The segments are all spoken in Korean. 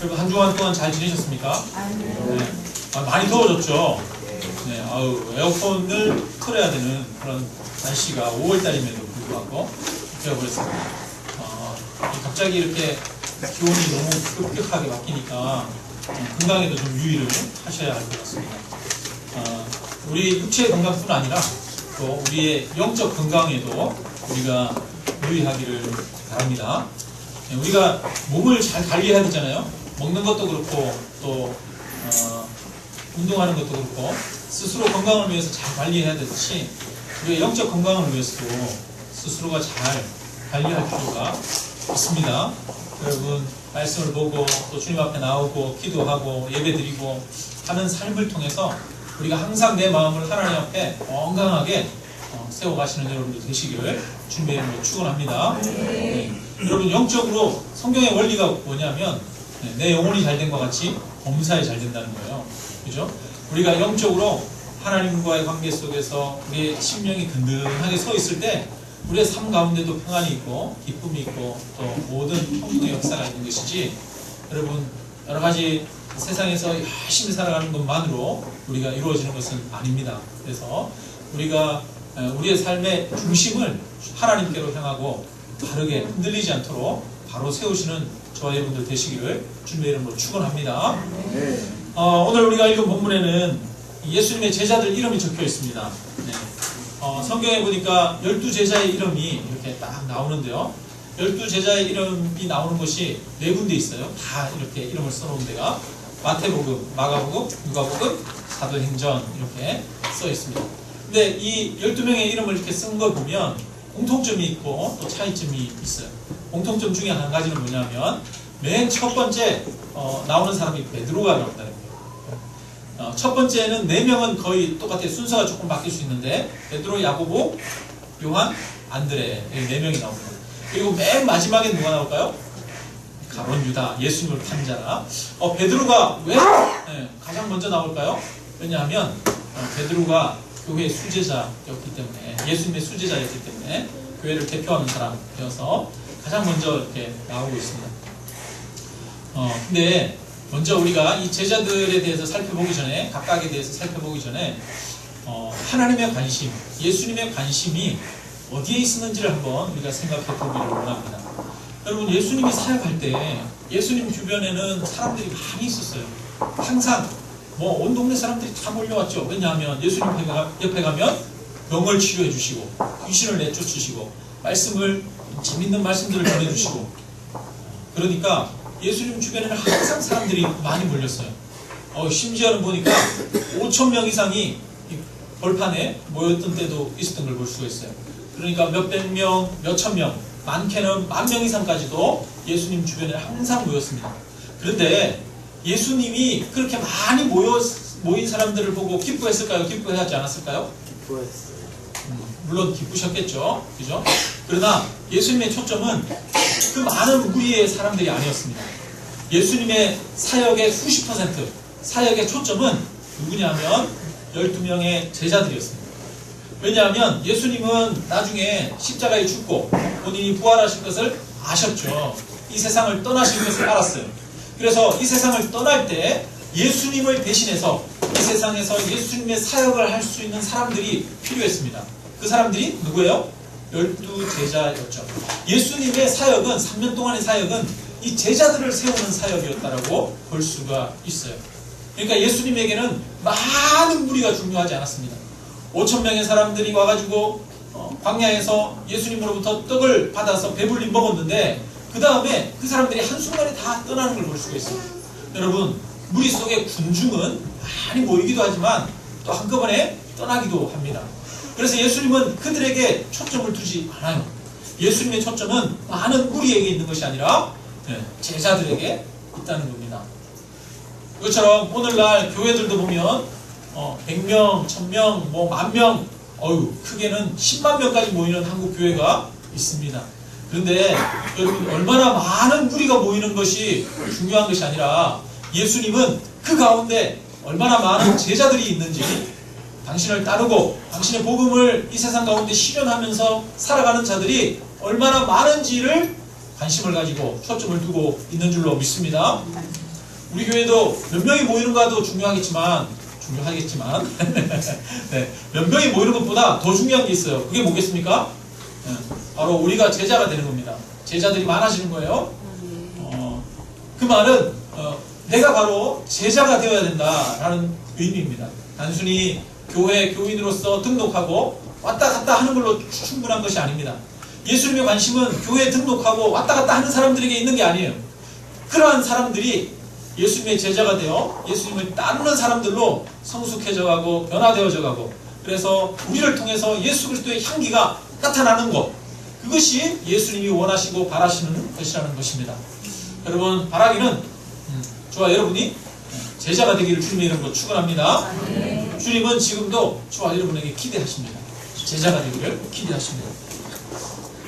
여러분 한 주간 동안 잘 지내셨습니까? 네. 많이 더워졌죠? 네. 에어컨을 틀어야 되는 그런 날씨가 5월달임에도 불구하고 되어버렸습니다. 갑자기 이렇게 기온이 너무 급격하게 바뀌니까 건강에도 좀 유의를 하셔야 할 것 같습니다. 우리 육체 건강뿐 아니라 또 우리의 영적 건강에도 우리가 유의하기를 바랍니다. 우리가 몸을 잘 관리해야 되잖아요. 먹는 것도 그렇고 또 운동하는 것도 그렇고 스스로 건강을 위해서 잘 관리해야 되듯이 우리의 영적 건강을 위해서도 스스로가 잘 관리할 필요가 있습니다. 여러분 말씀을 보고 또 주님 앞에 나오고 기도하고 예배드리고 하는 삶을 통해서 우리가 항상 내 마음을 하나님 앞에 건강하게 세워가시는 여러분들 되시기를 주님의 이름으로 축원합니다. 네. 여러분 영적으로 성경의 원리가 뭐냐면 내 영혼이 잘 된 것 같이 범사에 잘 된다는 거예요. 그죠? 우리가 영적으로 하나님과의 관계 속에서 우리의 심령이 든든하게 서 있을 때 우리의 삶 가운데도 평안이 있고 기쁨이 있고 또 모든 평등의 역사가 있는 것이지, 여러분 여러 가지 세상에서 열심히 살아가는 것만으로 우리가 이루어지는 것은 아닙니다. 그래서 우리가 우리의 삶의 중심을 하나님께로 향하고 바르게 흔들리지 않도록 바로 세우시는 저와 여러분들 되시기를 주님의 이름으로 축원합니다. 오늘 우리가 읽은 본문에는 예수님의 제자들 이름이 적혀 있습니다. 네. 성경에 보니까 12제자의 이름이 이렇게 딱 나오는데요. 12제자의 이름이 나오는 곳이 4군데 있어요. 다 이렇게 이름을 써놓은 데가 마태복음, 마가복음, 누가복음, 사도행전 이렇게 써 있습니다. 근데 이 12명의 이름을 이렇게 쓴 걸 보면 공통점이 있고 또 차이점이 있어요. 공통점 중에 한 가지는 뭐냐면 맨 첫 번째 나오는 사람이 베드로가 나온다는 거예요. 첫 번째는 4명은 거의 똑같아요. 순서가 조금 바뀔 수 있는데 베드로, 야고보, 요한, 안드레 4명이 나옵니다. 그리고 맨 마지막에 누가 나올까요? 가룟 유다, 예수님을 탄 자라. 베드로가 왜 가장 먼저 나올까요? 왜냐하면 베드로가 교회의 수제자였기 때문에, 예수님의 수제자였기 때문에 교회를 대표하는 사람이어서 가장 먼저 이렇게 나오고 있습니다. 근데 먼저 우리가 이 제자들에 대해서 살펴보기 전에, 각각에 대해서 살펴보기 전에 하나님의 관심, 예수님의 관심이 어디에 있었는지를 한번 우리가 생각해 보기를 원합니다. 여러분 예수님이 사역할 때 예수님 주변에는 사람들이 많이 있었어요. 항상 온 동네 사람들이 다 몰려왔죠. 왜냐하면 예수님 옆에 가면 병을 치료해 주시고 귀신을 내쫓으시고 재밌는 말씀들을 전해주시고, 그러니까 예수님 주변에는 항상 사람들이 많이 몰렸어요. 심지어는 보니까 5,000명 이상이 벌판에 모였던 때도 있었던 걸 볼 수가 있어요. 그러니까 몇백 명, 몇천 명, 많게는 10,000명 이상까지도 예수님 주변에 항상 모였습니다. 그런데 예수님이 그렇게 많이 모인 사람들을 보고 기뻐했을까요? 기뻐하지 않았을까요? 기뻐했어요. 물론 기쁘셨겠죠. 그죠? 그러나 예수님의 초점은 그 많은 무리의 사람들이 아니었습니다. 예수님의 사역의 수십 %, 사역의 초점은 누구냐면 12명의 제자들이었습니다. 왜냐하면 예수님은 나중에 십자가에 죽고 본인이 부활하실 것을 아셨죠. 이 세상을 떠나실 것을 알았어요. 그래서 이 세상을 떠날 때 예수님을 대신해서 이 세상에서 예수님의 사역을 할 수 있는 사람들이 필요했습니다. 그 사람들이 누구예요? 12제자였죠. 예수님의 사역은, 3년 동안의 사역은 이 제자들을 세우는 사역이었다라고 볼 수가 있어요. 그러니까 예수님에게는 많은 무리가 중요하지 않았습니다. 5,000명의 사람들이 와가지고 광야에서 예수님으로부터 떡을 받아서 배불리 먹었는데 그 다음에 그 사람들이 한순간에 다 떠나는 걸 볼 수가 있어요. 여러분 무리 속에 군중은 많이 모이기도 하지만 또 한꺼번에 떠나기도 합니다. 그래서 예수님은 그들에게 초점을 두지 않아요. 예수님의 초점은 많은 무리에게 있는 것이 아니라 제자들에게 있다는 겁니다. 그것처럼 오늘날 교회들도 보면 100명, 1000명, 10,000명, 크게는 10만 명까지 모이는 한국 교회가 있습니다. 그런데 여러분 얼마나 많은 무리가 모이는 것이 중요한 것이 아니라 예수님은 그 가운데 얼마나 많은 제자들이 있는지, 당신을 따르고 당신의 복음을 이 세상 가운데 실현하면서 살아가는 자들이 얼마나 많은지를 관심을 가지고 초점을 두고 있는 줄로 믿습니다. 우리 교회도 몇 명이 모이는가도 중요하겠지만 네, 몇 명이 모이는 것보다 더 중요한 게 있어요. 그게 뭐겠습니까? 네, 바로 우리가 제자가 되는 겁니다. 제자들이 많아지는 거예요. 그 말은 내가 바로 제자가 되어야 된다라는 의미입니다. 단순히 교회 교인으로서 등록하고 왔다 갔다 하는 걸로 충분한 것이 아닙니다. 예수님의 관심은 교회에 등록하고 왔다 갔다 하는 사람들에게 있는 게 아니에요. 그러한 사람들이 예수님의 제자가 되어 예수님을 따르는 사람들로 성숙해져가고 변화되어져가고, 그래서 우리를 통해서 예수 그리스도의 향기가 나타나는 것, 그것이 예수님이 원하시고 바라시는 것이라는 것입니다. 여러분, 바라기는 저와 여러분이 제자가 되기를 주님의 이름으로 축원합니다. 주님은 지금도 저와 여러분에게 기대하십니다. 제자가 되기를 기대하십니다.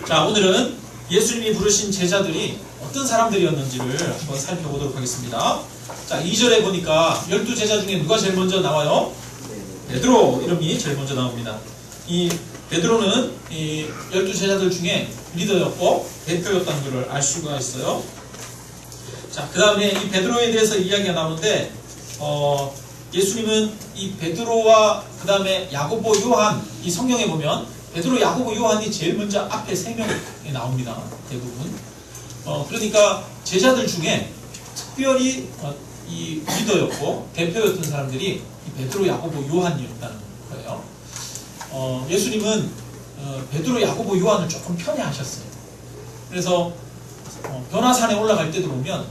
자, 오늘은 예수님이 부르신 제자들이 어떤 사람들이었는지를 한번 살펴보도록 하겠습니다. 자, 2절에 보니까 12제자 중에 누가 제일 먼저 나와요? 베드로 이름이 제일 먼저 나옵니다. 이 베드로는 이 12제자들 중에 리더였고 대표였다는 것을 알 수가 있어요. 자, 그 다음에 이 베드로에 대해서 이야기가 나오는데, 예수님은 이 베드로와 그 다음에 야고보, 요한, 이 성경에 보면 베드로, 야고보, 요한이 제일 먼저 앞에 3명이 나옵니다. 대부분. 그러니까 제자들 중에 특별히 이 리더였고 대표였던 사람들이 이 베드로, 야고보, 요한이었다는 거예요. 예수님은 베드로, 야고보, 요한을 조금 편애하셨어요. 그래서 변화산에 올라갈 때도 보면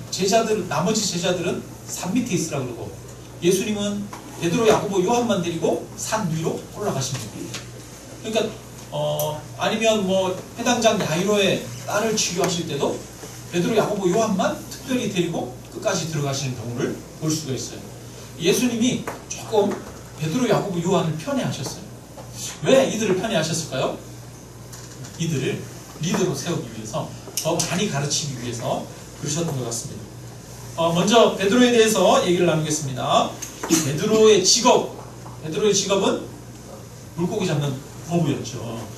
나머지 제자들은 산 밑에 있으라고 그러고, 예수님은 베드로, 야고보, 요한만 데리고 산 위로 올라가십니다. 그러니까 아니면 뭐 해당장 야이로의 딸을 치유하실 때도 베드로, 야고보, 요한만 특별히 데리고 끝까지 들어가시는 경우를 볼 수가 있어요. 예수님이 조금 베드로, 야고보, 요한을 편애하셨어요. 왜 이들을 편애하셨을까요? 이들을 리더로 세우기 위해서, 더 많이 가르치기 위해서 그러셨던 것 같습니다. 먼저 베드로에 대해서 얘기를 나누겠습니다. 이 베드로의 직업은 물고기 잡는 어부였죠.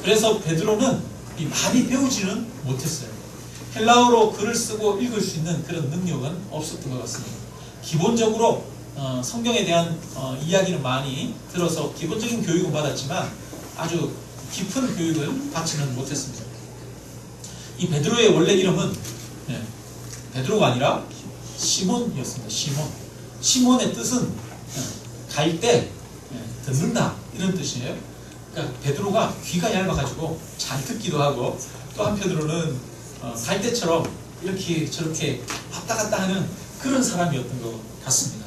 그래서 베드로는 많이 배우지는 못했어요. 헬라어로 글을 쓰고 읽을 수 있는 그런 능력은 없었던 것 같습니다. 기본적으로 성경에 대한 이야기는 많이 들어서 기본적인 교육은 받았지만 아주 깊은 교육을 받지는 못했습니다. 이 베드로의 원래 이름은 베드로가 아니라 시몬이었습니다. 시몬의 뜻은 갈 때 듣는다, 이런 뜻이에요. 그러니까 베드로가 귀가 얇아가지고 잘 듣기도 하고, 또 한편으로는 갈 때처럼 이렇게 저렇게 왔다 갔다 하는 그런 사람이었던 것 같습니다.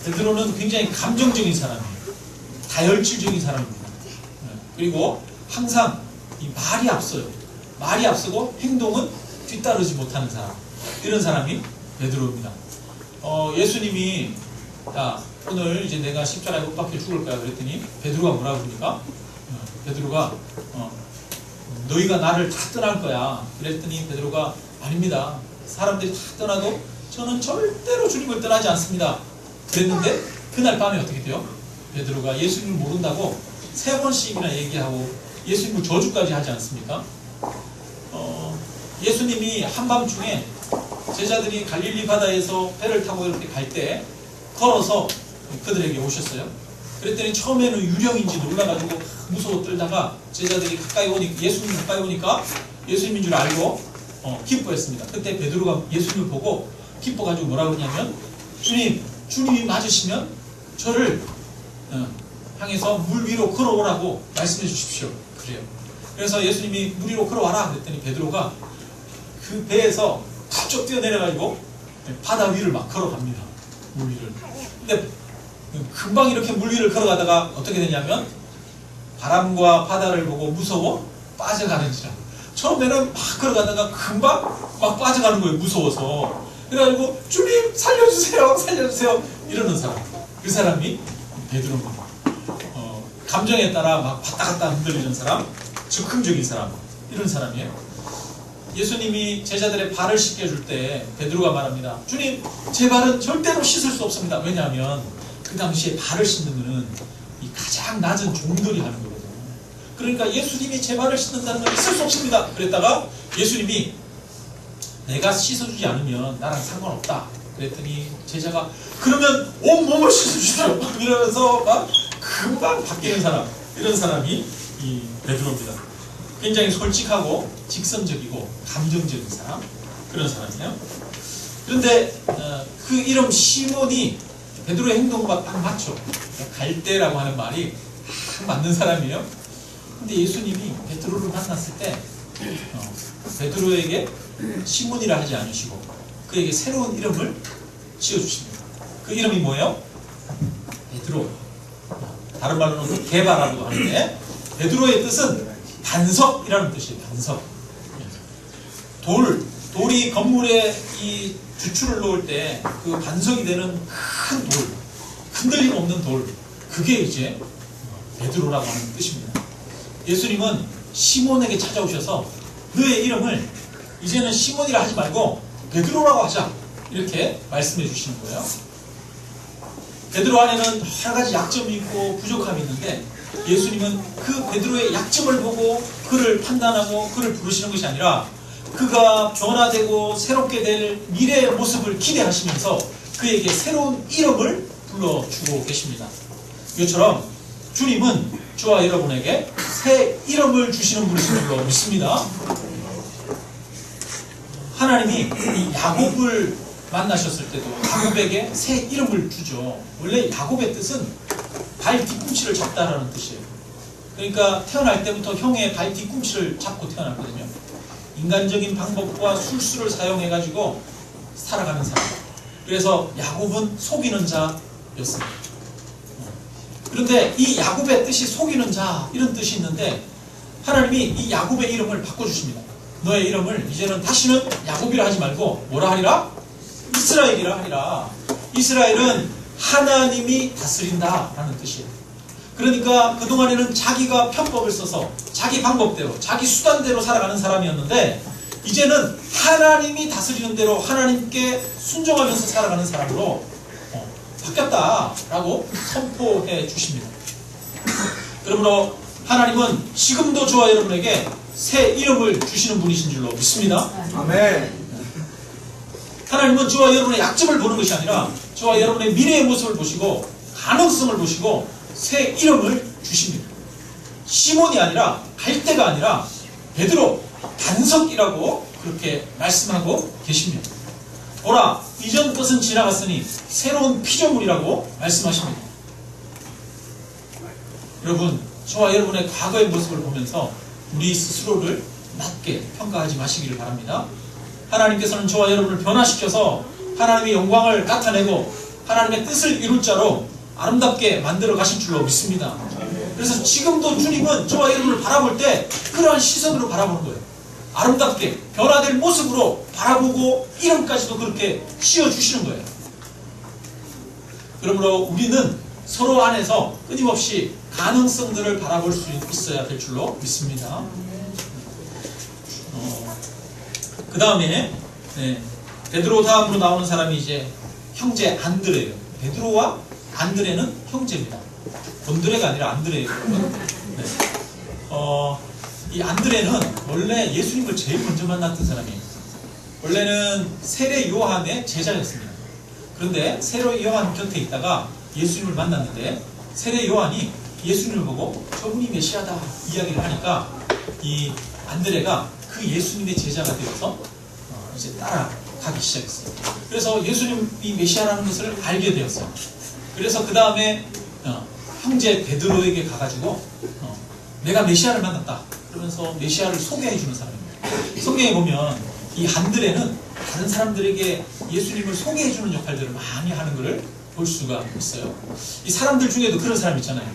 베드로는 굉장히 감정적인 사람이에요. 다혈질적인 사람입니다. 그리고 항상 이 말이 앞서고 행동은 뒤따르지 못하는 사람, 이런 사람이 베드로입니다. 예수님이 오늘 이제 내가 십자가에 못 박혀 죽을 거야 그랬더니 베드로가 뭐라고 그러니까, 베드로가 너희가 나를 다 떠날 거야 그랬더니 베드로가 아닙니다. 사람들이 다 떠나도 저는 절대로 주님을 떠나지 않습니다 그랬는데, 그날 밤에 어떻게 돼요? 베드로가 예수님을 모른다고 3번씩이나 얘기하고 예수님을 저주까지 하지 않습니까? 예수님이 한밤중에 제자들이 갈릴리 바다에서 배를 타고 이렇게 갈 때 걸어서 그들에게 오셨어요. 그랬더니 처음에는 유령인지 놀라가지고 무서워 떨다가 제자들이 예수님 가까이 오니까 예수님인 줄 알고 기뻐했습니다. 그때 베드로가 예수님을 보고 기뻐가지고 뭐라 그러냐면, 주님이 맞으시면 저를 향해서 물 위로 걸어오라고 말씀해 주십시오 그래요. 그래서 예수님이 물 위로 걸어와라 그랬더니 베드로가 그 배에서 쭉 뛰어내려가지고 바다 위를 막 걸어갑니다. 물 위를. 근데 금방 이렇게 물 위를 걸어가다가 어떻게 되냐면, 바람과 바다를 보고 무서워 빠져가는지라. 처음에는 막 걸어가다가 금방 막 빠져가는 거예요, 무서워서. 그래가지고 주님 살려주세요 이러는 사람, 그 사람이 베드로입니다. 감정에 따라 막 왔다 갔다 흔들리는 사람, 즉흥적인 사람, 이런 사람이에요. 예수님이 제자들의 발을 씻겨줄 때 베드로가 말합니다. 주님, 제 발은 절대로 씻을 수 없습니다. 왜냐하면 그 당시에 발을 씻는 것은 이 가장 낮은 종들이 하는 거거든요. 그러니까 예수님이 제 발을 씻는다는 건 있을 수 없습니다. 그랬다가 예수님이 내가 씻어주지 않으면 나랑 상관없다. 그랬더니 제자가 그러면 온몸을 씻어주십시오 이러면서 막 금방 바뀌는 사람, 이런 사람이 이 베드로입니다. 굉장히 솔직하고 직선적이고 감정적인 사람, 그런 사람이에요. 그런데 그 이름 시몬이 베드로의 행동과 딱 맞죠. 갈대라고 하는 말이 딱 맞는 사람이에요. 근데 예수님이 베드로를 만났을 때 베드로에게 시몬이라 하지 않으시고 그에게 새로운 이름을 지어주십니다. 그 이름이 뭐예요? 베드로. 다른 말로는 게바라고도 하는데 베드로의 뜻은 반석이라는 뜻이에요. 반석. 돌이 건물에 이 주출을 놓을 때 그 반석이 되는 큰 돌, 흔들림 없는 돌, 그게 이제 베드로라고 하는 뜻입니다. 예수님은 시몬에게 찾아오셔서 너의 이름을 이제는 시몬이라 하지 말고 베드로라고 하자, 이렇게 말씀해 주시는 거예요. 베드로 안에는 여러 가지 약점이 있고 부족함이 있는데 예수님은 그 베드로의 약점을 보고 그를 판단하고 그를 부르시는 것이 아니라 그가 변화되고 새롭게 될 미래의 모습을 기대하시면서 그에게 새로운 이름을 불러주고 계십니다. 이처럼 주님은 저와 여러분에게 새 이름을 주시는 분이신 줄로 믿습니다. 하나님이 이 야곱을 만나셨을 때도 야곱에게 새 이름을 주죠. 원래 야곱의 뜻은 발 뒤꿈치를 잡다라는 뜻이에요. 그러니까 태어날 때부터 형의 발 뒤꿈치를 잡고 태어났거든요. 인간적인 방법과 술수를 사용해가지고 살아가는 사람. 그래서 야곱은 속이는 자였습니다. 그런데 이 야곱의 뜻이 속이는 자, 이런 뜻이 있는데 하나님이 이 야곱의 이름을 바꿔주십니다. 너의 이름을 이제는 다시는 야곱이라 하지 말고 뭐라 하리라? 이스라엘이라 하리라. 이스라엘은 하나님이 다스린다 라는 뜻이에요. 그러니까 그동안에는 자기가 편법을 써서 자기 방법대로 자기 수단대로 살아가는 사람이었는데 이제는 하나님이 다스리는 대로 하나님께 순종하면서 살아가는 사람으로 바뀌었다라고 선포해 주십니다. 그러므로 하나님은 지금도 저와 여러분에게 새 이름을 주시는 분이신 줄로 믿습니다. 아멘. 하나님은 저와 여러분의 약점을 보는 것이 아니라 저와 여러분의 미래의 모습을 보시고 가능성을 보시고 새 이름을 주십니다. 시몬이 아니라 갈대가 아니라 베드로, 반석이라고 그렇게 말씀하고 계십니다. 보라, 이전 것은 지나갔으니 새로운 피조물이라고 말씀하십니다. 여러분, 저와 여러분의 과거의 모습을 보면서 우리 스스로를 낮게 평가하지 마시기를 바랍니다. 하나님께서는 저와 여러분을 변화시켜서 하나님의 영광을 나타내고 하나님의 뜻을 이룰 자로 아름답게 만들어 가실 줄로 믿습니다. 그래서 지금도 주님은 저와 여러분을 바라볼 때 그러한 시선으로 바라보는 거예요. 아름답게 변화될 모습으로 바라보고 이름까지도 그렇게 씌워주시는 거예요. 그러므로 우리는 서로 안에서 끊임없이 가능성들을 바라볼 수 있어야 될 줄로 믿습니다. 그 다음에 베드로 다음으로 나오는 사람이 이제 형제 안드레예요. 베드로와 안드레는 형제입니다. 곤드레가 아니라 안드레예요. 이 안드레는 원래 예수님을 제일 먼저 만났던 사람이에요. 원래는 세례 요한의 제자였습니다. 그런데 세례 요한 곁에 있다가 예수님을 만났는데 세례 요한이 예수님을 보고 저분이 메시아다 이야기를 하니까 이 안드레가 그 예수님의 제자가 되어서 이제 따라가기 시작했어요. 그래서 예수님이 메시아라는 것을 알게 되었어요. 그래서 그 다음에 형제 베드로에게 가가지고 내가 메시아를 만났다 그러면서 메시아를 소개해주는 사람입니다. 성경에 보면 이 안드레는 다른 사람들에게 예수님을 소개해주는 역할들을 많이 하는 것을 볼 수가 있어요. 이 사람들 중에도 그런 사람 있잖아요.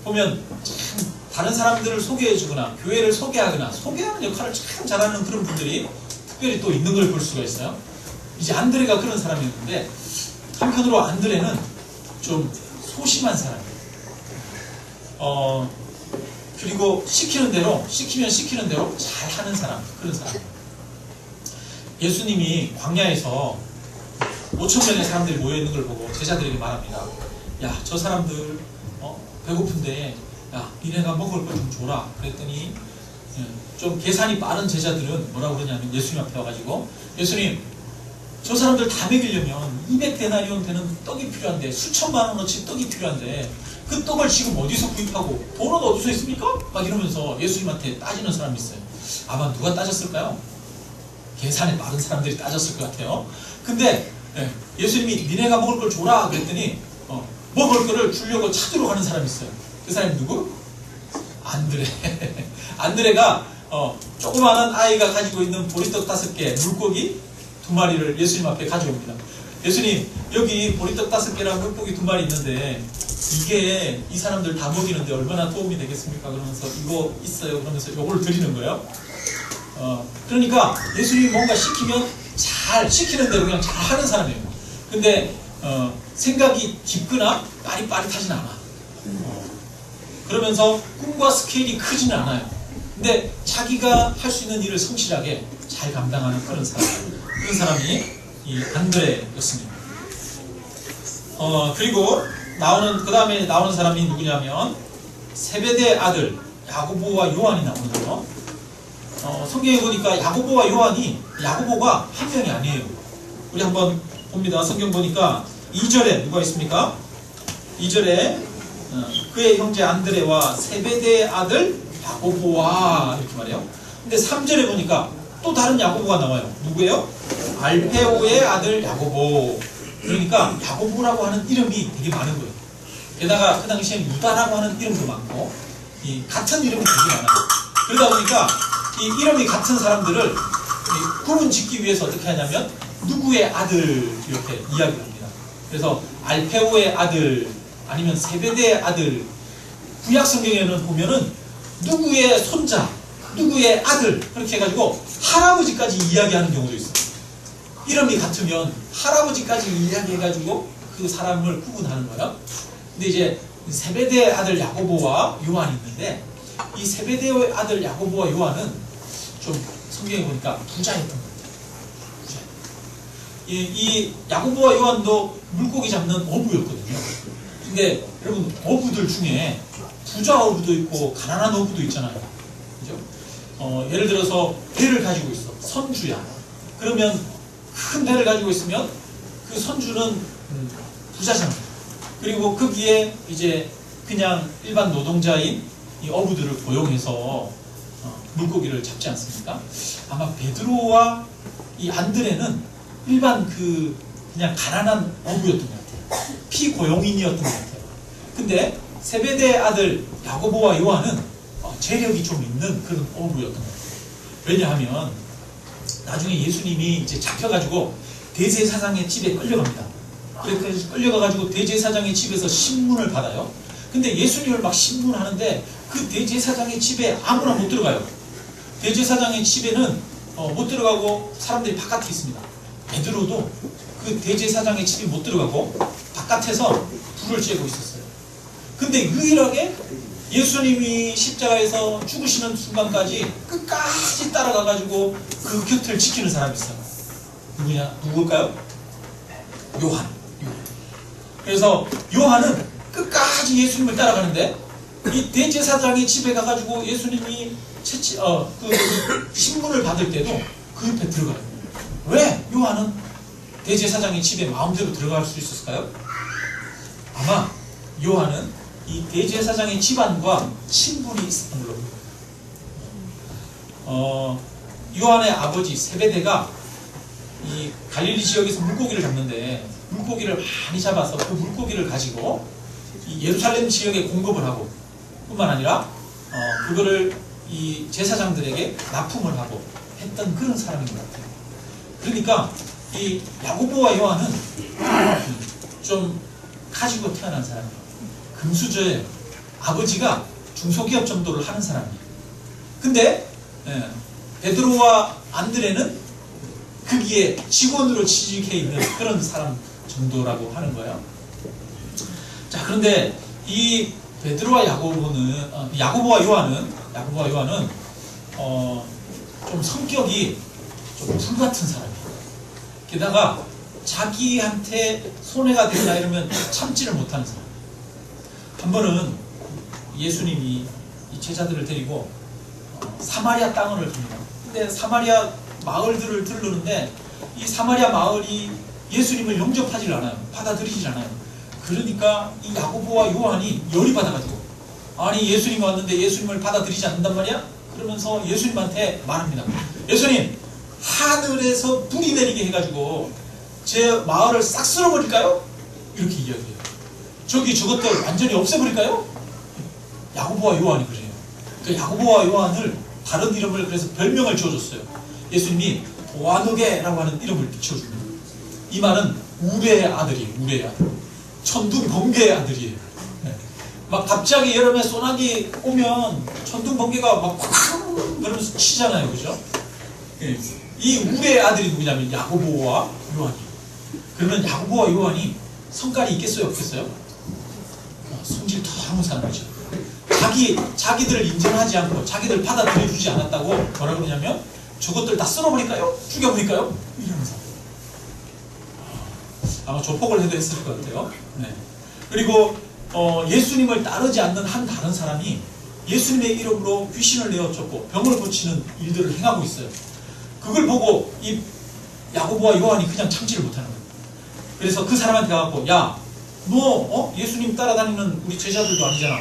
보면 참 다른 사람들을 소개해주거나 교회를 소개하거나 소개하는 역할을 참 잘하는 그런 분들이 특별히 또 있는 걸 볼 수가 있어요. 이제 안드레가 그런 사람이었는데 한편으로 안드레는 좀 소심한 사람이에요. 그리고 시키면 시키는 대로 잘 하는 사람, 그런 사람이에요. 예수님이 광야에서 5,000명의 사람들이 모여있는 걸 보고 제자들에게 말합니다. 야, 저 사람들 배고픈데 야, 니네가 먹을 걸 좀 줘라. 그랬더니 좀 계산이 빠른 제자들은 뭐라고 그러냐면 예수님 앞에 와가지고 예수님 저 사람들 다 먹이려면 200데나리온 되는 떡이 필요한데 수천만 원어치 떡이 필요한데 그 떡을 지금 어디서 구입하고 돈은 어디서 있습니까? 막 이러면서 예수님한테 따지는 사람이 있어요. 아마 누가 따졌을까요? 계산이 빠른 사람들이 따졌을 것 같아요. 근데 예수님이 니네가 먹을 걸 줘라 그랬더니 먹을 거를 주려고 찾으러 가는 사람이 있어요. 그 사람이 누구? 안드레. 안드레가 조그마한 아이가 가지고 있는 보리떡 5개, 물고기 2마리를 예수님 앞에 가져옵니다. 예수님, 여기 보리떡 5개랑 물고기 2마리 있는데 이게 이 사람들 다 먹이는데 얼마나 도움이 되겠습니까? 그러면서 이거 있어요. 그러면서 이걸 드리는 거예요. 그러니까 예수님이 뭔가 시키면 잘 시키는 대로 그냥 잘 하는 사람이에요. 근데 생각이 깊거나 빠릿빠릿하진 않아. 그러면서 꿈과 스케일이 크지는 않아요. 근데 자기가 할 수 있는 일을 성실하게 잘 감당하는 그런 사람이 이 안드레였습니다. 그리고 그 다음에 나오는 사람이 누구냐면 세베대 아들 야고보와 요한이 나오는데요. 성경에 보니까 야고보와 요한이 야고보가 한 명이 아니에요. 우리 한번 봅니다. 성경 보니까 2절에 누가 있습니까? 2절에 그의 형제 안드레와 세베대의 아들 야고보와 이렇게 말해요. 근데 3절에 보니까 또 다른 야고보가 나와요. 누구예요? 알페오의 아들 야고보. 그러니까 야고보라고 하는 이름이 되게 많은 거예요. 게다가 그 당시에 유다라고 하는 이름도 많고 같은 이름이 되게 많아요. 그러다 보니까 이 이름이 같은 사람들을 구분 짓기 위해서 어떻게 하냐면 누구의 아들 이렇게 이야기를 합니다. 그래서 알페오의 아들 아니면 세베대의 아들, 구약 성경에는 보면은 누구의 손자, 누구의 아들 그렇게 해가지고 할아버지까지 이야기하는 경우도 있어요. 이름이 같으면 할아버지까지 이야기해가지고 그 사람을 구분하는 거예요. 근데 이제 세베대의 아들 야고보와 요한이 있는데 이 세베대의 아들 야고보와 요한은 좀 성경에 보니까 부자였던 것 같아요. 이 야고보와 요한도 물고기 잡는 어부였거든요. 근데 여러분 어부들 중에 부자 어부도 있고 가난한 어부도 있잖아요. 그죠? 예를 들어서 배를 가지고 있어. 선주야. 그러면 큰 배를 가지고 있으면 그 선주는 부자잖아요. 그리고 거기에 이제 그냥 일반 노동자인 이 어부들을 고용해서 물고기를 잡지 않습니까? 아마 베드로와 이 안드레는 일반 그냥 가난한 어부였던 것 같아요. 피고용인이었던 것 같아요. 근데 세베대의 아들 야고보와 요한은 재력이 좀 있는 그런 어부였던 것 같아요. 왜냐하면 나중에 예수님이 이제 잡혀가지고 대제사장의 집에 끌려갑니다. 그래서 끌려가가지고 대제사장의 집에서 신문을 받아요. 근데 예수님을 막 신문하는데 그 대제사장의 집에 아무나 못 들어가요. 대제사장의 집에는 못 들어가고 사람들이 바깥에 있습니다. 베드로도 그 대제사장의 집에 못 들어가고 바깥에서 불을 쬐고 있었어요. 근데 유일하게 예수님이 십자가에서 죽으시는 순간까지 끝까지 따라가가지고 그 곁을 지키는 사람이 있어요. 누굴까요? 요한. 그래서 요한은 끝까지 예수님을 따라가는데 이 대제사장의 집에 가가지고 예수님이 신문을 받을 때도 그 옆에 들어가요. 왜 요한은 대제사장의 집에 마음대로 들어갈 수 있었을까요? 아마 요한은 이 대제사장의 집안과 친분이 있었던 걸로 봅니다. 요한의 아버지 세베대가 이 갈릴리 지역에서 물고기를 잡는데 물고기를 많이 잡아서 그 물고기를 가지고 이 예루살렘 지역에 공급을 하고 뿐만 아니라 그거를 이 제사장들에게 납품을 하고 했던 그런 사람인 것 같아요. 그러니까 이 야고보와 요한은 좀 가지고 태어난 사람이에요. 금수저예요. 아버지가 중소기업 정도를 하는 사람이에요. 근데 베드로와 안드레는 거기에 직원으로 취직해 있는 그런 사람 정도라고 하는 거예요. 자, 그런데 이 베드로와 야고보와 요한은 좀 성격이 좀 불같은 사람이에요. 게다가 자기한테 손해가 된다 이러면 참지를 못하는 사람. 한 번은 예수님이 이 제자들을 데리고 사마리아 땅을 갑니다. 근데 사마리아 마을들을 들르는데 이 사마리아 마을이 예수님을 영접하지 않아요. 받아들이지 않아요. 그러니까 이 야고보와 요한이 열이 받아가지고, 아니 예수님이 왔는데 예수님을 받아들이지 않는단 말이야? 그러면서 예수님한테 말합니다. 예수님, 하늘에서 불이 내리게 해가지고 제 마을을 싹 쓸어버릴까요? 이렇게 이야기해요. 저것들 완전히 없애버릴까요? 야고보와 요한이 그래요. 그 야고보와 요한을 다른 이름을, 그래서 별명을 지어줬어요. 예수님이 보아누게라고 하는 이름을 지어줍니다. 이 말은 우레의 아들이에요. 우레의 아들. 천둥 번개의 아들이에요. 네. 막 갑자기 여름에 소나기 오면 천둥 번개가 막 쾅 그러면서 치잖아요. 그죠? 네. 이 우레의 아들이 누구냐면 야고보와 요한이에요. 그러면 야고보와 요한이 성깔이 있겠어요? 없겠어요? 성질 더러운 사람이죠. 자기들을 인정하지 않고 자기들 받아들여주지 않았다고 뭐라 그러냐면 저것들 다 쓸어버릴까요? 죽여버릴까요? 이러면서 아마 조폭을 해도 했을 것 같아요. 네. 그리고 예수님을 따르지 않는 한 다른 사람이 예수님의 이름으로 귀신을 내어쫓고 병을 고치는 일들을 행하고 있어요. 그걸 보고 이 야고보와 요한이 그냥 참지를 못하는 거예요. 그래서 그 사람한테 가서 야, 너 예수님 따라다니는 우리 제자들도 아니잖아.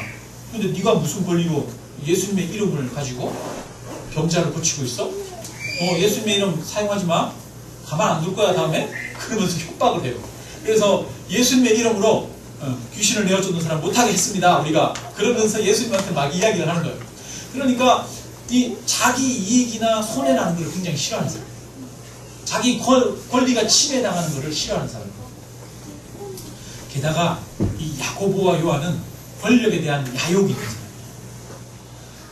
근데 네가 무슨 권리로 예수님의 이름을 가지고 병자를 고치고 있어? 예수님의 이름 사용하지 마. 가만 안 둘 거야 다음에? 그러면서 협박을 해요. 그래서 예수님의 이름으로 귀신을 내어쫓는 사람 못하게 했습니다. 우리가 그러면서 예수님한테 막 이야기를 하는 거예요. 그러니까 이 자기 이익이나 손해나는 걸 굉장히 싫어하는 사람, 자기 권리가 침해당하는 것을 싫어하는 사람. 게다가 이 야고보와 요한은 권력에 대한 야욕이 있는 사람이에요.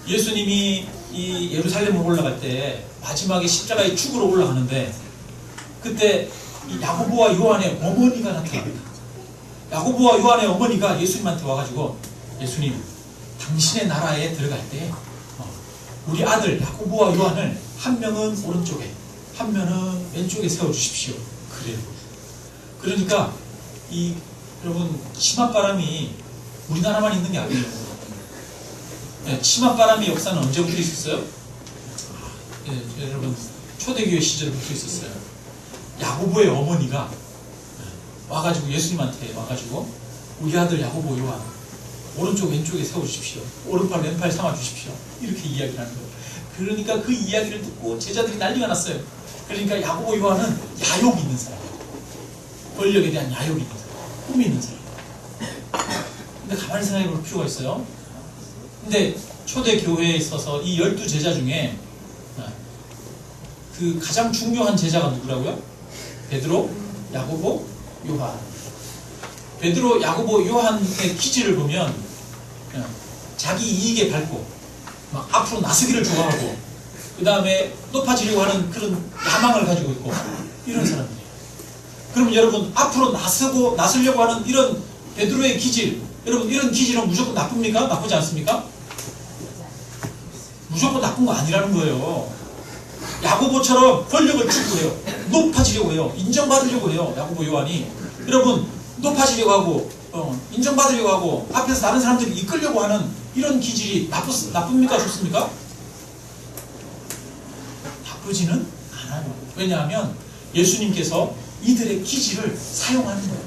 예수님이 이 예루살렘으로 올라갈 때 마지막에 십자가의 축으로 올라가는데 그때 이 야고보와 요한의 어머니가 나타납니다. 야고보와 요한의 어머니가 예수님한테 와가지고 예수님, 당신의 나라에 들어갈 때 우리 아들 야고보와 요한을 한 명은 오른쪽에 한 명은 왼쪽에 세워주십시오. 그래요. 그러니까 여러분 치맛바람이 우리나라만 있는 게 아니에요. 네, 치맛바람의 역사는 언제부터 있었어요? 여러분 초대교회 시절부터 있었어요. 야고보의 어머니가 와가지고 예수님한테 와가지고 우리 아들 야고보 요한 오른쪽 왼쪽에 세워주십시오. 오른팔 왼팔 삼아주십시오. 이렇게 이야기를 하는 거예요. 그러니까 그 이야기를 듣고 제자들이 난리가 났어요. 그러니까 야고보 요한은 야욕이 있는 사람이에요. 권력에 대한 야욕이 있는 사람, 꿈이 있는 사람. 근데 가만히 생각해 볼 필요가 있어요. 근데 초대교회에 있어서 이 12제자 중에 그 가장 중요한 제자가 누구라고요? 베드로, 야고보, 요한. 베드로, 야고보, 요한의 기질을 보면 자기 이익에 밟고 막 앞으로 나서기를 좋아하고 그 다음에 높아지려고 하는 그런 야망을 가지고 있고 이런 사람들이에요. 그러면 여러분 앞으로 나서려고 하는 이런 베드로의 기질, 여러분 이런 기질은 무조건 나쁩니까? 나쁘지 않습니까? 무조건 나쁜 거 아니라는 거예요. 야고보처럼 권력을 추구해요. 높아지려고 해요. 인정받으려고 해요. 야고보 요한이. 여러분 높아지려고 하고 인정받으려고 하고 앞에서 다른 사람들이 이끌려고 하는 이런 기질이 나쁩니까? 좋습니까? 나쁘지는 않아요. 왜냐하면 예수님께서 이들의 기질을 사용하는 거예요.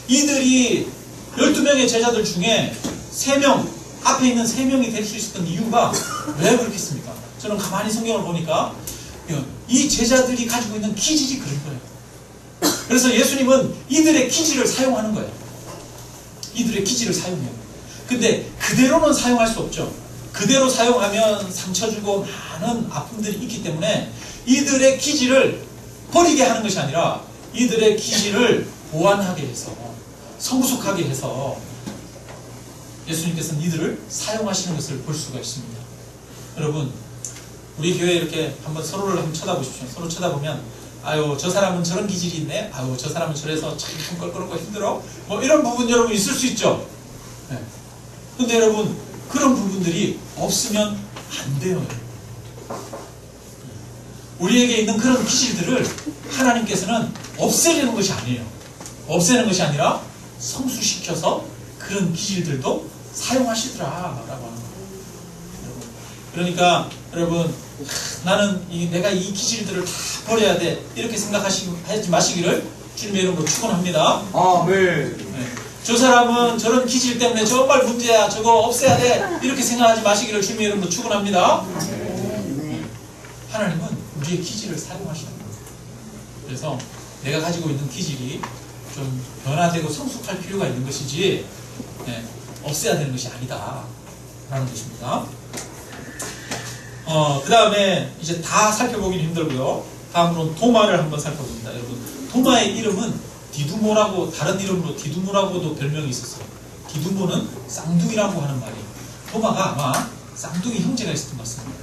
이들이 12명의 제자들 중에 3명, 앞에 있는 3명이 될 수 있었던 이유가 왜 그렇겠습니까? 저는 가만히 성경을 보니까 이 제자들이 가지고 있는 기질이 그런 거예요. 그래서 예수님은 이들의 기질을 사용하는 거예요. 이들의 기질을 사용해요. 근데 그대로는 사용할 수 없죠. 그대로 사용하면 상처 주고 많은 아픔들이 있기 때문에 이들의 기질을 버리게 하는 것이 아니라 이들의 기질을 보완하게 해서 성숙하게 해서 예수님께서는 이들을 사용하시는 것을 볼 수가 있습니다. 여러분 우리 교회 이렇게 한번 서로를 한번 쳐다보십시오. 서로 쳐다보면 아유 저 사람은 저런 기질이 있네. 아유 저 사람은 저래서 참 껄끄럽고 힘들어. 뭐 이런 부분 여러분 있을 수 있죠. 네. 근데 여러분 그런 부분들이 없으면 안 돼요. 우리에게 있는 그런 기질들을 하나님께서는 없애려는 것이 아니에요. 없애는 것이 아니라 성수시켜서 그런 기질들도 사용하시더라 라고 하는 거예요. 그러니까 여러분 나는 내가 이 기질들을 다 버려야 돼 이렇게 생각하지 마시기를 주님의 이름으로 축원합니다. 아멘. 네. 저 사람은 저런 기질 때문에 정말 문제야 저거 없애야 돼 이렇게 생각하지 마시기를 주님의 이름으로 축원합니다. 하나님은 우리의 기질을 사용하시는 거예요. 그래서 내가 가지고 있는 기질이 좀 변화되고 성숙할 필요가 있는 것이지 없애야 되는 것이 아니다 라는 것입니다. 그 다음에 이제 다 살펴보기는 힘들고요. 다음으로는 도마를 한번 살펴봅니다. 여러분 도마의 이름은 디두모라고 다른 이름으로 디두모라고도 별명이 있었어요. 디두모는 쌍둥이라고 하는 말이에요. 도마가 아마 쌍둥이 형제가 있었던 것 같습니다.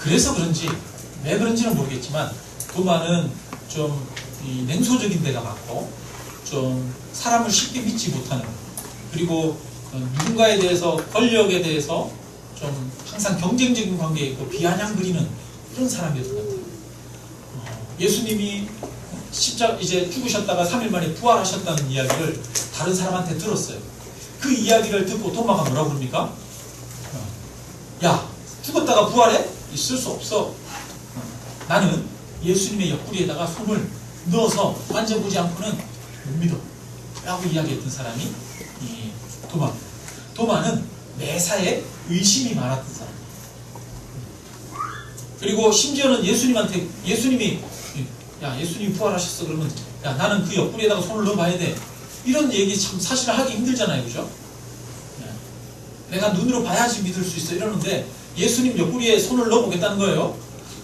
그래서 그런지 왜 그런지는 모르겠지만 도마는 좀 냉소적인 데가 많고 좀 사람을 쉽게 믿지 못하는 그리고 누군가에 대해서 권력에 대해서 좀 항상 경쟁적인 관계에 있고 비아냥 부리는 그런 사람이었던 것 같아요. 예수님이 이제 죽으셨다가 3일 만에 부활하셨다는 이야기를 다른 사람한테 들었어요. 그 이야기를 듣고 도마가 뭐라고 그럽니까? 야, 죽었다가 부활해? 있을 수 없어. 나는 예수님의 옆구리에다가 손을 넣어서 만져보지 않고는 못 믿어. 라고 이야기했던 사람이 이 도마. 도마는 매사에 의심이 많았던 사람. 그리고 심지어는 예수님이 야, 예수님이 부활하셨어. 그러면 야, 나는 그 옆구리에다가 손을 넣어봐야 돼. 이런 얘기 참 사실 하기 힘들잖아요. 그죠? 내가 눈으로 봐야지 믿을 수 있어. 이러는데 예수님 옆구리에 손을 넣어보겠다는 거예요.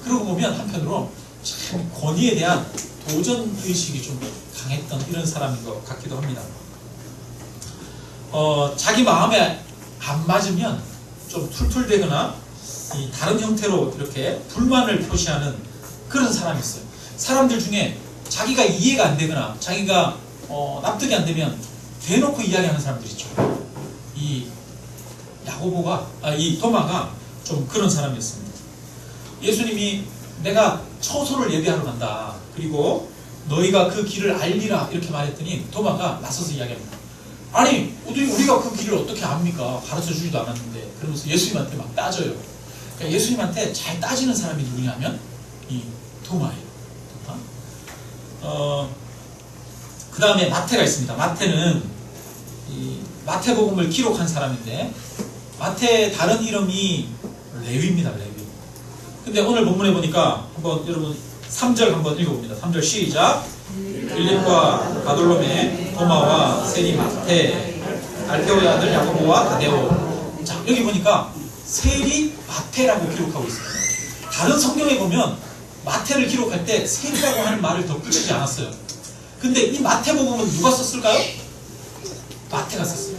그러고 보면 한편으로 참 권위에 대한 도전의식이 좀 강했던 이런 사람인 것 같기도 합니다. 자기 마음에 안 맞으면 좀 툴툴대거나 다른 형태로 이렇게 불만을 표시하는 그런 사람이 있어요. 사람들 중에 자기가 이해가 안 되거나 자기가 납득이 안 되면 대놓고 이야기하는 사람들 있죠. 이 도마가 좀 그런 사람이었습니다. 예수님이 내가 처소를 예배하러 간다. 그리고 너희가 그 길을 알리라 이렇게 말했더니 도마가 나서서 이야기합니다. 아니 우리가 그 길을 어떻게 압니까? 가르쳐 주지도 않았는데. 그러면서 예수님한테 막 따져요. 그러니까 예수님한테 잘 따지는 사람이 누구냐면 이 도마예요. 그 다음에 마태가 있습니다. 마태는 이 마태복음을 기록한 사람인데 마태의 다른 이름이 레위입니다. 레위. 근데 오늘 본문에 보니까 한번 여러분 3절 한번 읽어봅니다. 3절 시작. 빌립과 바돌로메, 도마와 세리 마태, 알페오의 아들 야고보와 다데오. 자, 여기 보니까 세리 마태라고 기록하고 있어요. 다른 성경에 보면 마태를 기록할 때 세리라고 하는 말을 더 붙이지 않았어요. 근데 이 마태복음은 누가 썼을까요? 마태가 썼어요.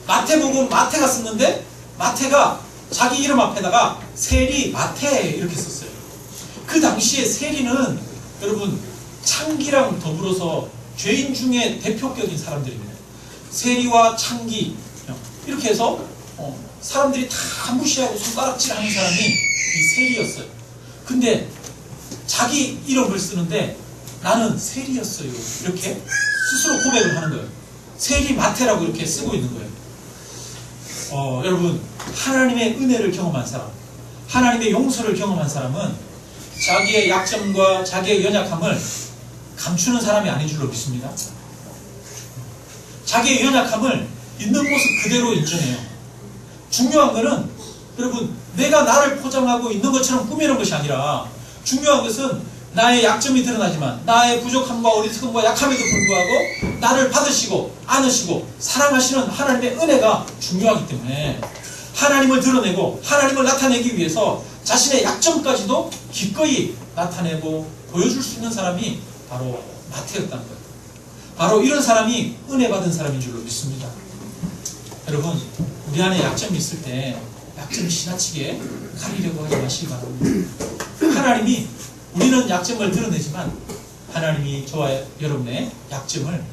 마태복음 마태가 썼는데 마태가 자기 이름 앞에다가 세리 마태 이렇게 썼어요. 그 당시에 세리는 여러분 창기랑 더불어서 죄인 중에 대표격인 사람들입니다. 세리와 창기 이렇게 해서 사람들이 다 무시하고 손가락질하는 사람이 이 세리였어요. 근데 자기 이름을 쓰는데 나는 세리였어요. 이렇게 스스로 고백을 하는 거예요. 세리 마태라고 이렇게 쓰고 있는 거예요. 여러분 하나님의 은혜를 경험한 사람, 하나님의 용서를 경험한 사람은 자기의 약점과 자기의 연약함을 감추는 사람이 아닌 줄로 믿습니다. 자기의 연약함을 있는 모습 그대로 인정해요. 중요한 것은 여러분 내가 나를 포장하고 있는 것처럼 꾸미는 것이 아니라 중요한 것은 나의 약점이 드러나지만 나의 부족함과 어리석음과 약함에도 불구하고 나를 받으시고 안으시고 사랑하시는 하나님의 은혜가 중요하기 때문에 하나님을 드러내고 하나님을 나타내기 위해서 자신의 약점까지도 기꺼이 나타내고 보여줄 수 있는 사람이 바로 마태였다는 거예요. 바로 이런 사람이 은혜 받은 사람인 줄로 믿습니다. 여러분 우리 안에 약점이 있을 때 약점을 지나치게 가리려고 하지 마시기 바랍니다. 하나님이 우리는 약점을 드러내지만 하나님이 저와 여러분의 약점을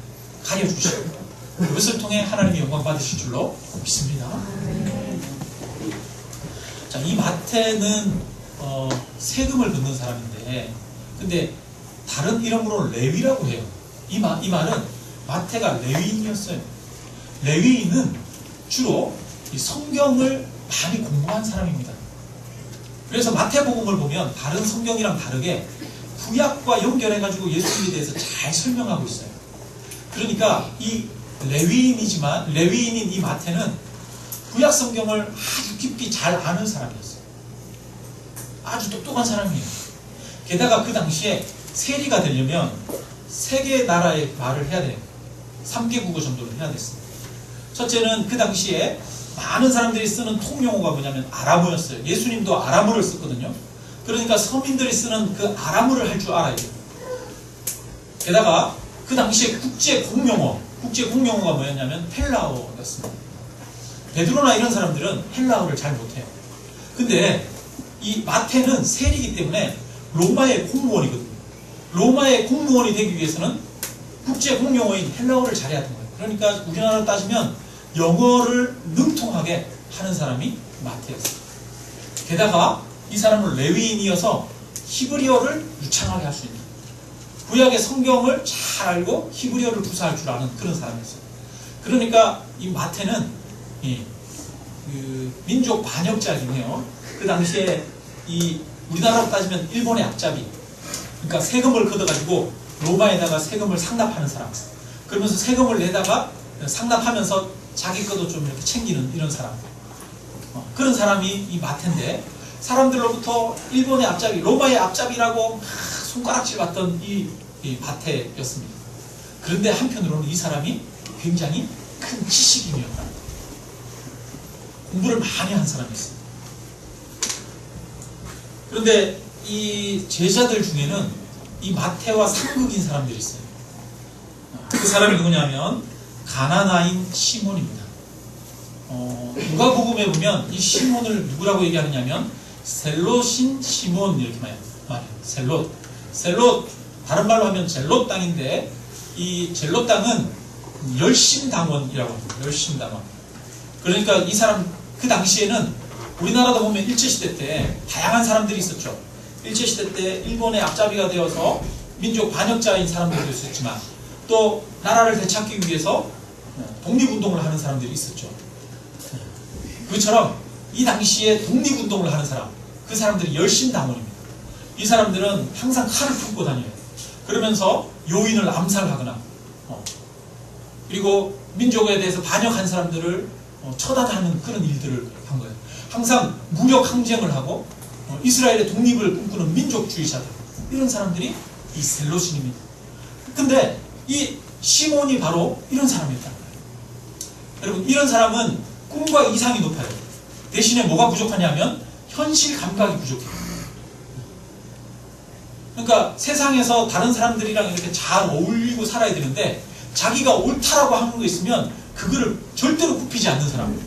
가려주시고 그것을 통해 하나님이 영광 받으실 줄로 믿습니다. 자, 이 마태는 세금을 걷는 사람인데 근데 다른 이름으로 레위라고 해요. 이 말은 마태가 레위인이었어요. 레위인은 주로 이 성경을 많이 공부한 사람입니다. 그래서 마태복음을 보면 다른 성경이랑 다르게 구약과 연결해가지고 예수님에 대해서 잘 설명하고 있어요. 그러니까 이 레위인인 이 마태는 구약 성경을 아주 깊이 잘 아는 사람이었어요. 아주 똑똑한 사람이에요. 게다가 그 당시에 세리가 되려면 3개의 나라의 말을 해야 돼요. 3개 국어 정도를 해야 됐습니다. 첫째는 그 당시에 많은 사람들이 쓰는 통용어가 뭐냐면 아람어였어요. 예수님도 아람어를 썼거든요. 그러니까 서민들이 쓰는 그 아람어를 할 줄 알아야 돼요. 게다가 그 당시에 국제 공용어가 뭐였냐면 헬라어였습니다. 베드로나 이런 사람들은 헬라어를 잘 못해요. 근데 이 마태는 세리이기 때문에 로마의 공무원이거든요. 로마의 공무원이 되기 위해서는 국제 공용어인 헬라어를 잘해야 되는 거예요. 그러니까 우리나라로 따지면 영어를 능통하게 하는 사람이 마태였어요. 게다가 이 사람은 레위인이어서 히브리어를 유창하게 할 수 있는, 구약의 성경을 잘 알고 히브리어를 구사할 줄 아는 그런 사람이었어요. 그러니까 이 마태는 민족 반역자이네요. 그 당시에 이 우리나라로 따지면 일본의 앞잡이, 그러니까 세금을 걷어가지고 로마에다가 세금을 상납하는 사람, 그러면서 세금을 내다가 상납하면서 자기 것도 좀 이렇게 챙기는 이런 사람, 그런 사람이 이 마태인데, 사람들로부터 일본의 앞잡이, 로마의 앞잡이라고 손가락질 받던 이 마태였습니다. 그런데 한편으로는 이 사람이 굉장히 큰 지식인이었다. 공부를 많이 한 사람이었어요. 그런데 이 제자들 중에는 이 마태와 상극인 사람들이 있어요. 그 사람이 누구냐면 가나나인 시몬입니다. 누가복음에 보면 이 시몬을 누구라고 얘기하느냐면 셀롯인 시몬 이렇게 말해요. 셀롯 다른 말로 하면 젤롯 땅인데, 이 젤롯 땅은 열심당원이라고 합니다. 열심당원. 그러니까 이 사람 그 당시에는 우리나라도 보면 일제시대 때 다양한 사람들이 있었죠. 일제시대 때 일본의 앞잡이가 되어서 민족 반역자인 사람들도 있었지만, 또 나라를 되찾기 위해서 독립운동을 하는 사람들이 있었죠. 그처럼 이 당시에 독립운동을 하는 사람, 그 사람들이 열심당원입니다. 이 사람들은 항상 칼을 품고 다녀요. 그러면서 요인을 암살하거나 그리고 민족에 대해서 반역한 사람들을 처단하는 그런 일들을 한 거예요. 항상 무력 항쟁을 하고 이스라엘의 독립을 꿈꾸는 민족주의자들, 이런 사람들이 이 셀롯인입니다. 근데 이 시몬이 바로 이런 사람이었다는 거예요. 여러분, 이런 사람은 꿈과 이상이 높아요. 대신에 뭐가 부족하냐면 현실 감각이 부족해요. 그러니까 세상에서 다른 사람들이랑 이렇게 잘 어울리고 살아야 되는데, 자기가 옳다라고 하는 거 있으면 그거를 절대로 굽히지 않는 사람.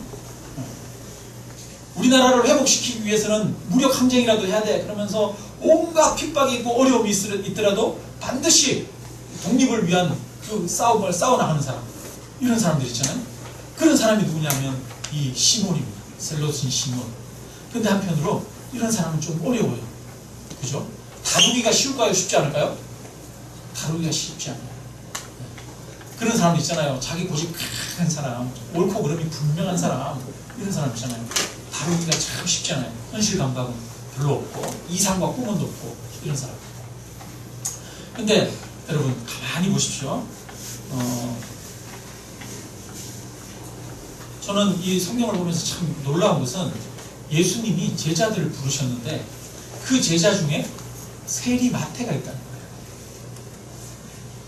우리나라를 회복시키기 위해서는 무력 항쟁이라도 해야 돼, 그러면서 온갖 핍박이 있고 어려움이 있더라도 반드시 독립을 위한 그 싸움을 싸워나가는 사람, 이런 사람들 있잖아요. 그런 사람이 누구냐면 이 시몬입니다. 셀롯인 시몬. 근데 한편으로 이런 사람은 좀 어려워요. 그죠? 다루기가 쉬울까요? 쉽지 않을까요? 다루기가 쉽지 않아요. 그런 사람 있잖아요. 자기 고집 강한 사람, 옳고 그름이 분명한 사람, 이런 사람 있잖아요. 다루기가 참 쉽지 않아요. 현실 감각은 별로 없고, 이상과 꿈은 없고, 이런 사람. 근데 여러분 가만히 보십시오. 저는 이 성경을 보면서 참 놀라운 것은, 예수님이 제자들을 부르셨는데 그 제자 중에 세리 마태가 있다는 거예요.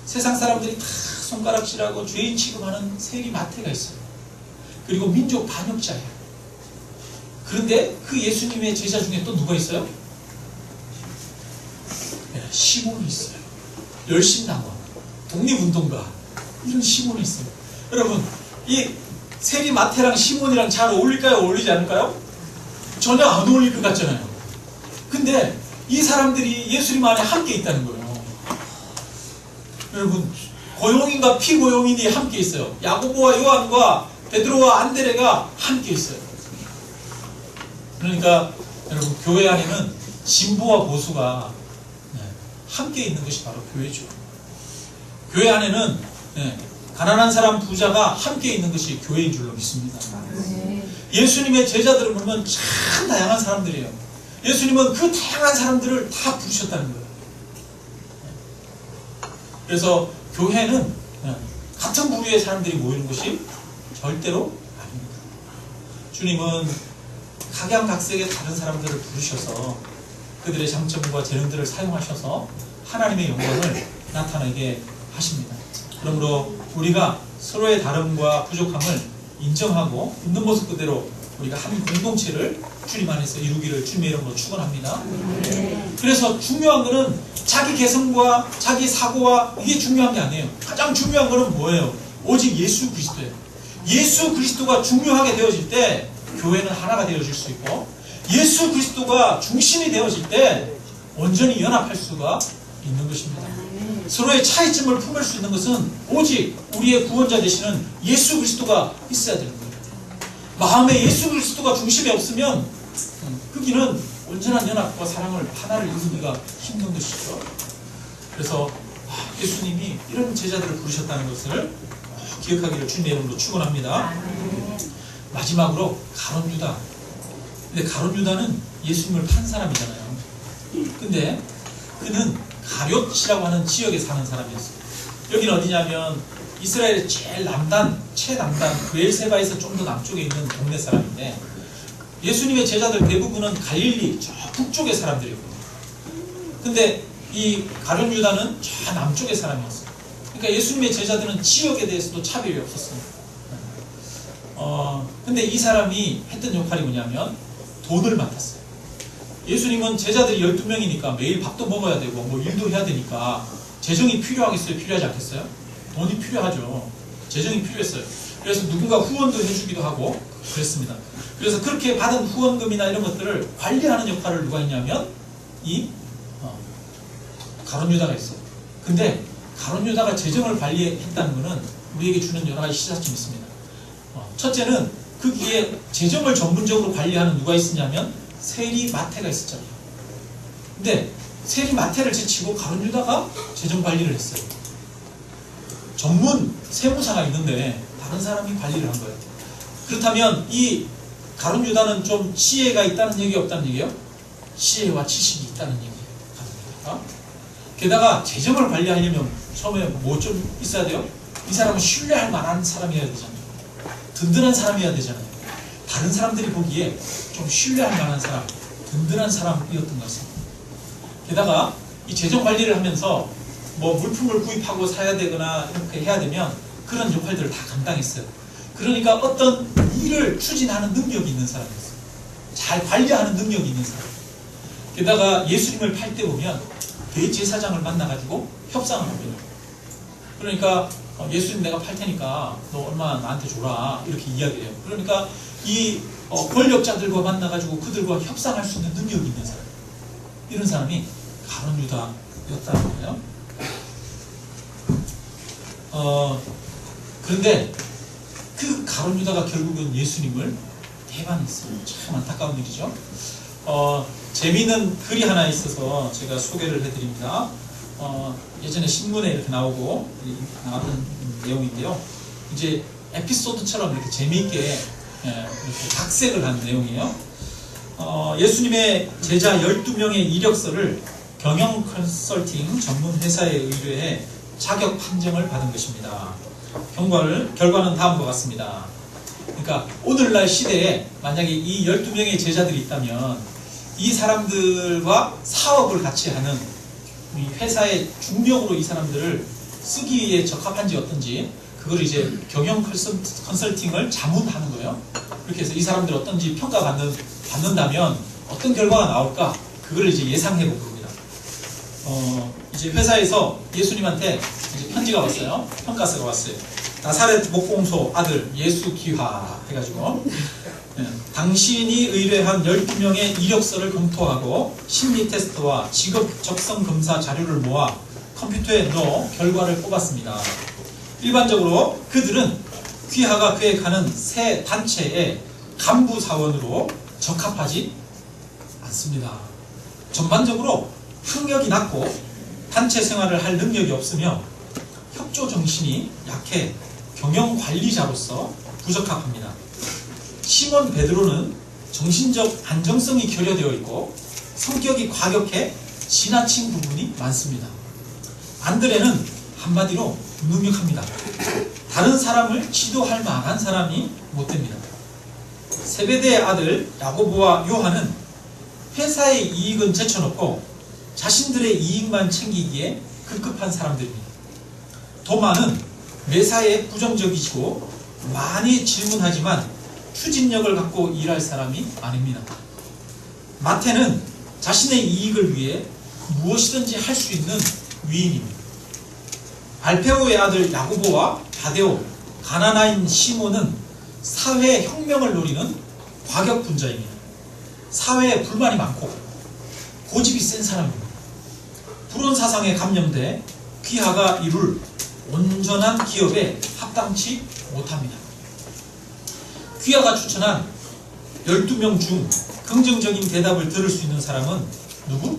세상 사람들이 다 손가락질하고 죄인 취급하는 세리 마태가 있어요. 그리고 민족 반역자예요. 그런데 그 예수님의 제자 중에 또 누가 있어요? 시몬이 있어요. 열심당원, 독립운동가, 이런 시몬이 있어요. 여러분, 이 세리 마태랑 시몬이랑 잘 어울릴까요? 어울리지 않을까요? 전혀 안 어울릴 것 같잖아요. 근데 이 사람들이 예수님 안에 함께 있다는 거예요. 여러분, 고용인과 피고용인이 함께 있어요. 야고보와 요한과 베드로와 안드레가 함께 있어요. 그러니까 여러분, 교회 안에는 진보와 보수가 함께 있는 것이 바로 교회죠. 교회 안에는 가난한 사람, 부자가 함께 있는 것이 교회인 줄로 믿습니다. 예수님의 제자들을 보면 참 다양한 사람들이에요. 예수님은 그 다양한 사람들을 다 부르셨다는 거예요. 그래서 교회는 같은 부류의 사람들이 모이는 곳이 절대로 아닙니다. 주님은 각양각색의 다른 사람들을 부르셔서 그들의 장점과 재능들을 사용하셔서 하나님의 영광을 나타내게 하십니다. 그러므로 우리가 서로의 다름과 부족함을 인정하고 있는 모습 그대로 우리가 한 공동체를 주님 안에서 이루기를 주님의 이름으로 축원합니다. 그래서 중요한 것은 자기 개성과 자기 사고와 이게 중요한 게 아니에요. 가장 중요한 것은 뭐예요? 오직 예수 그리스도예요. 예수 그리스도가 중요하게 되어질 때 교회는 하나가 되어질 수 있고, 예수 그리스도가 중심이 되어질 때 온전히 연합할 수가 있는 것입니다. 서로의 차이점을 품을 수 있는 것은 오직 우리의 구원자 되시는 예수 그리스도가 있어야 되는 거예요. 마음에 예수 그리스도가 중심이 없으면 거기는 온전한 연합과 사랑을 하나를 이루기가 힘든 것이죠. 그래서 예수님이 이런 제자들을 부르셨다는 것을 기억하기를 주님의 이름으로 축원합니다. 마지막으로 가룟 유다. 근데 가룟 유다는 예수님을 판 사람이잖아요. 근데 그는 가룟이라고 하는 지역에 사는 사람이었어요. 여기는 어디냐면 이스라엘의 제일 최남단 브엘세바에서 좀 더 남쪽에 있는 동네 사람인데, 예수님의 제자들 대부분은 갈릴리 저 북쪽의 사람들이거든요. 근데 이 가룟 유다는 저 남쪽의 사람이었어요. 그러니까 예수님의 제자들은 지역에 대해서도 차별이 없었어요. 근데 이 사람이 했던 역할이 뭐냐면 돈을 맡았어요. 예수님은 제자들이 12명이니까 매일 밥도 먹어야 되고 뭐 일도 해야 되니까 재정이 필요하겠어요? 필요하지 않겠어요? 돈이 필요하죠. 재정이 필요했어요. 그래서 누군가 후원도 해주기도 하고 그랬습니다. 그래서 그렇게 받은 후원금이나 이런 것들을 관리하는 역할을 누가 했냐면 이 가룟 유다가 했어요. 근데 가룟 유다가 재정을 관리했다는 것은 우리에게 주는 여러 가지 시사점이 있습니다. 첫째는 거기에 재정을 전문적으로 관리하는 누가 있었냐면 세리마태가 있었잖아요. 근데 세리마태를 제치고 가룟 유다가 재정 관리를 했어요. 전문 세무사가 있는데 다른 사람이 관리를 한 거예요. 그렇다면 이 가룟 유다는 좀 지혜가 있다는 얘기 없다는 얘기예요? 지혜와 지식이 있다는 얘기예요. 게다가 재정을 관리하려면 처음에 뭐 좀 있어야 돼요? 이 사람은 신뢰할 만한 사람이어야 되잖아요. 든든한 사람이어야 되잖아요. 다른 사람들이 보기에 좀 신뢰할 만한 사람, 든든한 사람이었던 것 같습니다. 게다가 이 재정 관리를 하면서 뭐 물품을 구입하고 사야 되거나 이렇게 해야 되면 그런 역할들을 다 감당했어요. 그러니까 어떤 일을 추진하는 능력이 있는 사람이었어요. 잘 관리하는 능력이 있는 사람. 게다가 예수님을 팔 때 보면 대제사장을 만나가지고 협상을 합니다. 그러니까 예수님 내가 팔 테니까 너 얼마 나한테 줘라 이렇게 이야기를 해요. 그러니까 이 권력자들과 만나가지고 그들과 협상할 수 있는 능력이 있는 사람, 이런 사람이 가룟 유다였다는 거예요. 그런데 그 가룟 유다가 결국은 예수님을 대반했어요. 참 안타까운 일이죠. 재미있는 글이 하나 있어서 제가 소개를 해드립니다. 예전에 신문에 이렇게 나왔던 내용인데요. 이제 에피소드처럼 이렇게 재미있게 이렇게 각색을 한 내용이에요. 예수님의 제자 12명의 이력서를 경영 컨설팅 전문 회사에 의뢰해 자격 판정을 받은 것입니다. 결과는 다음과 같습니다. 그러니까 오늘날 시대에 만약에 이 12명의 제자들이 있다면 이 사람들과 사업을 같이 하는 이 회사의 중력으로 이 사람들을 쓰기에 적합한지 어떤지 그걸 이제 경영 컨설팅을 자문하는 거예요. 그렇게 해서 이 사람들 어떤지 평가받는다면 어떤 결과가 나올까 그걸 이제 예상해 본 겁니다. 이제 회사에서 예수님한테 이제 편지가 왔어요. 평가서가 왔어요. 나사렛 목공소 아들 예수 기화 해가지고 당신이 의뢰한 12명의 이력서를 검토하고 심리 테스트와 직업 적성 검사 자료를 모아 컴퓨터에 넣어 결과를 뽑았습니다. 일반적으로 그들은 귀하가 계획하는 새 단체의 간부 사원으로 적합하지 않습니다. 전반적으로 학력이 낮고 단체 생활을 할 능력이 없으며 협조 정신이 약해 경영 관리자로서 부적합합니다. 시몬 베드로는 정신적 안정성이 결여되어 있고 성격이 과격해 지나친 부분이 많습니다. 안드레는 한마디로 무능력합니다. 다른 사람을 지도할 만한 사람이 못 됩니다. 세베대의 아들 야고보와 요한은 회사의 이익은 제쳐놓고 자신들의 이익만 챙기기에 급급한 사람들입니다. 도마는 매사에 부정적이시고 많이 질문하지만 추진력을 갖고 일할 사람이 아닙니다. 마태는 자신의 이익을 위해 무엇이든지 할 수 있는 위인입니다. 알페오의 아들 야고보와 다데오, 가나나인 시몬은 사회혁명을 노리는 과격분자입니다. 사회에 불만이 많고 고집이 센 사람입니다. 불온 사상에 감염돼 귀하가 이룰 온전한 기업에 합당치 못합니다. 귀하가 추천한 12명 중 긍정적인 대답을 들을 수 있는 사람은 누구?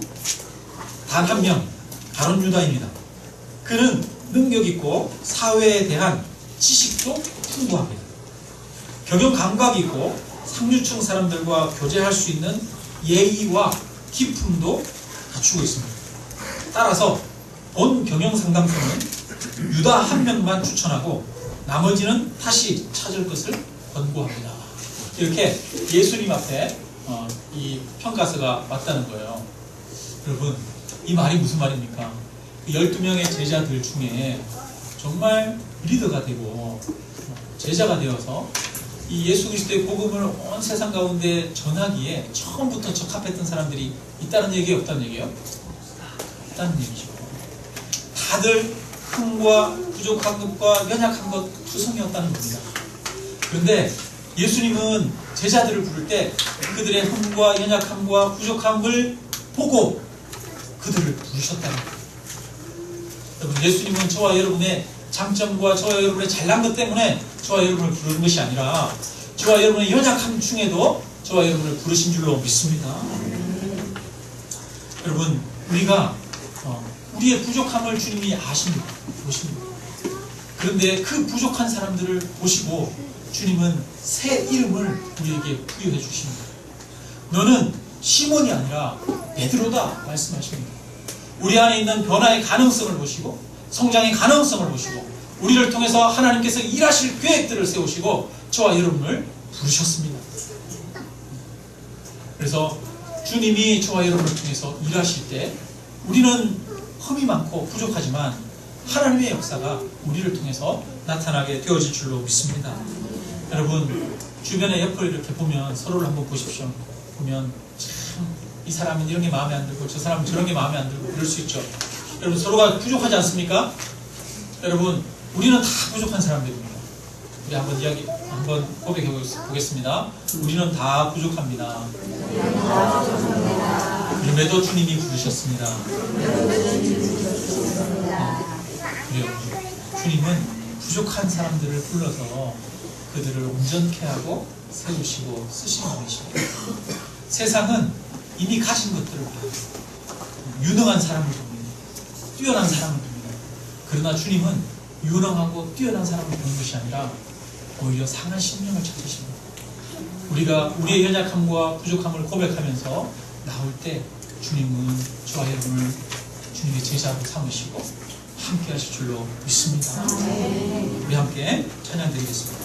단 한 명, 가룟 유다입니다. 그는 능력 있고 사회에 대한 지식도 풍부합니다. 경영 감각이 있고 상류층 사람들과 교제할 수 있는 예의와 기품도 갖추고 있습니다. 따라서 본 경영 상담소는 유다 한 명만 추천하고 나머지는 다시 찾을 것을 권고합니다. 이렇게 예수님 앞에 이 평가서가 왔다는 거예요. 여러분, 이 말이 무슨 말입니까? 12명의 제자들 중에 정말 리더가 되고 제자가 되어서 이 예수 그리스도의 복음을 온 세상 가운데 전하기에 처음부터 적합했던 사람들이 있다는 얘기예요, 없다는 얘기예요? 있다는 얘기죠. 다들 흠과 부족한 것과 연약한 것 투성이었다는 겁니다. 그런데 예수님은 제자들을 부를 때 그들의 흠과 연약함과 부족함을 보고 그들을 부르셨다는 거예요. 여러분, 예수님은 저와 여러분의 장점과 저와 여러분의 잘난 것 때문에 저와 여러분을 부르는 것이 아니라 저와 여러분의 연약함 중에도 저와 여러분을 부르신 줄로 믿습니다. 여러분, 우리가 우리의 부족함을 주님이 아십니다. 보십니다. 그런데 그 부족한 사람들을 보시고 주님은 새 이름을 우리에게 부여해 주십니다. 너는 시몬이 아니라 베드로다 말씀하십니다. 우리 안에 있는 변화의 가능성을 보시고 성장의 가능성을 보시고 우리를 통해서 하나님께서 일하실 계획들을 세우시고 저와 여러분을 부르셨습니다. 그래서 주님이 저와 여러분을 통해서 일하실 때 우리는 흠이 많고 부족하지만 하나님의 역사가 우리를 통해서 나타나게 되어질 줄로 믿습니다. 여러분, 주변의 옆을 이렇게 보면 서로를 한번 보십시오. 보면 참 이 사람은 이런 게 마음에 안 들고 저 사람은 저런 게 마음에 안 들고 그럴 수 있죠. 여러분, 서로가 부족하지 않습니까? 여러분, 우리는 다 부족한 사람들입니다. 우리 한번 고백해 보겠습니다. 우리는 다 부족합니다. 그럼에도 주님이 부르셨습니다. 주님은 부족한 사람들을 불러서 그들을 온전케 하고 세우시고 쓰시는 분이십니다. 세상은 이미 가진 것들을 봐요. 유능한 사람을 봅니다. 뛰어난 사람을 봅니다. 그러나 주님은 유능하고 뛰어난 사람을 보는 것이 아니라 오히려 상한 심령을 찾으십니다. 우리가 우리의 연약함과 부족함을 고백하면서 나올 때 주님은 저와 여러분을 주님의 제자로 삼으시고 함께 하실 줄로 믿습니다. 우리 함께 찬양 드리겠습니다.